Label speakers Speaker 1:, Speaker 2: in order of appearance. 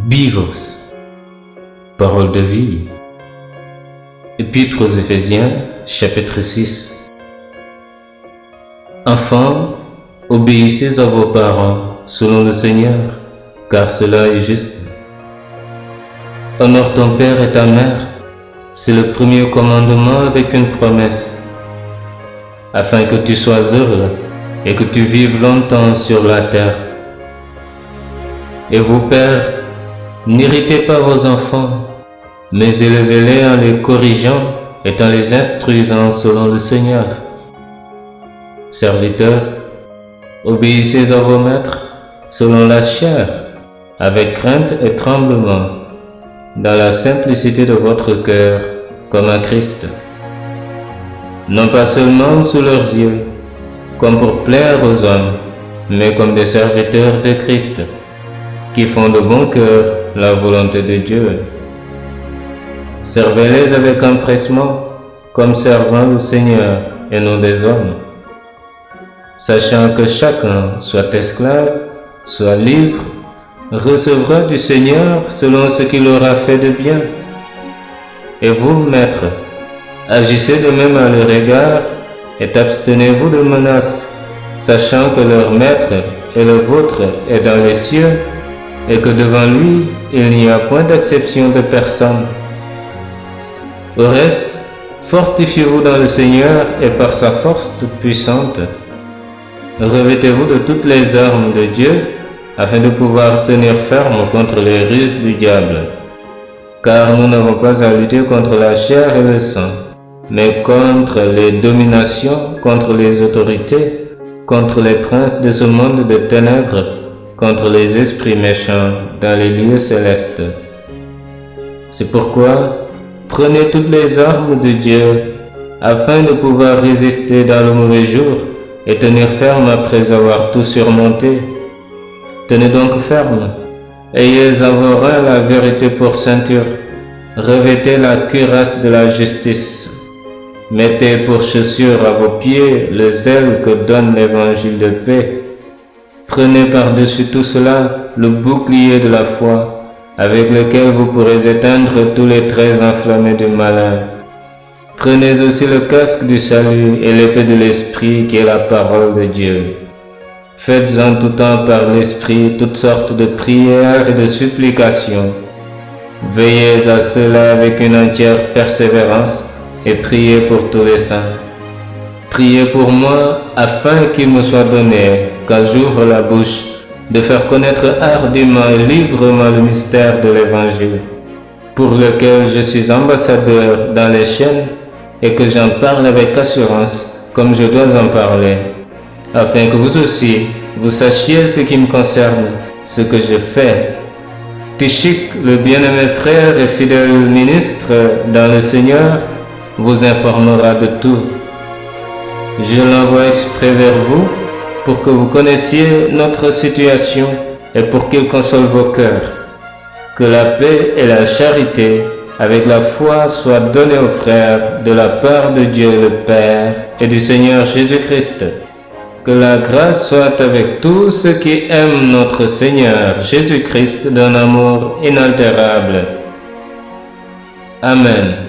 Speaker 1: Bigos, parole de vie. Épître aux Éphésiens, chapitre 6. Enfants, obéissez à vos parents selon le Seigneur, car cela est juste. Honore ton père et ta mère, c'est le premier commandement avec une promesse, afin que tu sois heureux et que tu vives longtemps sur la terre. Et vous, pères, n'irritez pas vos enfants, mais élevez-les en les corrigeant et en les instruisant selon le Seigneur. Serviteurs, obéissez à vos maîtres selon la chair, avec crainte et tremblement, dans la simplicité de votre cœur, comme à Christ. Non pas seulement sous leurs yeux, comme pour plaire aux hommes, mais comme des serviteurs de Christ, qui font de bon cœur la volonté de Dieu. Servez-les avec empressement, comme servant le Seigneur et non des hommes, sachant que chacun, soit esclave, soit libre, recevra du Seigneur selon ce qu'il aura fait de bien. Et vous, maîtres, agissez de même à leur égard et abstenez-vous de menaces, sachant que leur maître et le vôtre est dans les cieux, et que devant lui, il n'y a point d'acception de personne. Au reste, fortifiez-vous dans le Seigneur et par sa force toute puissante. Revêtez-vous de toutes les armes de Dieu, afin de pouvoir tenir ferme contre les ruses du diable. Car nous n'avons pas à lutter contre la chair et le sang, mais contre les dominations, contre les autorités, contre les princes de ce monde de ténèbres, contre les esprits méchants dans les lieux célestes. C'est pourquoi, prenez toutes les armes de Dieu, afin de pouvoir résister dans le mauvais jour et tenir ferme après avoir tout surmonté. Tenez donc ferme, ayez à vos reins la vérité pour ceinture, revêtez la cuirasse de la justice, mettez pour chaussure à vos pieds le zèle que donne l'évangile de paix. Prenez par-dessus tout cela le bouclier de la foi, avec lequel vous pourrez éteindre tous les traits enflammés du malin. Prenez aussi le casque du salut et l'épée de l'Esprit qui est la parole de Dieu. Faites en tout temps par l'Esprit toutes sortes de prières et de supplications. Veillez à cela avec une entière persévérance et priez pour tous les saints. Priez pour moi afin qu'il me soit donné, quand j'ouvre la bouche, de faire connaître hardiment et librement le mystère de l'Évangile, pour lequel je suis ambassadeur dans les chaînes et que j'en parle avec assurance comme je dois en parler, afin que vous aussi, vous sachiez ce qui me concerne, ce que je fais. Tychik, le bien-aimé frère et fidèle ministre dans le Seigneur, vous informera de tout. Je l'envoie exprès vers vous pour que vous connaissiez notre situation et pour qu'il console vos cœurs. Que la paix et la charité avec la foi soient données aux frères de la part de Dieu le Père et du Seigneur Jésus-Christ. Que la grâce soit avec tous ceux qui aiment notre Seigneur Jésus-Christ d'un amour inaltérable. Amen.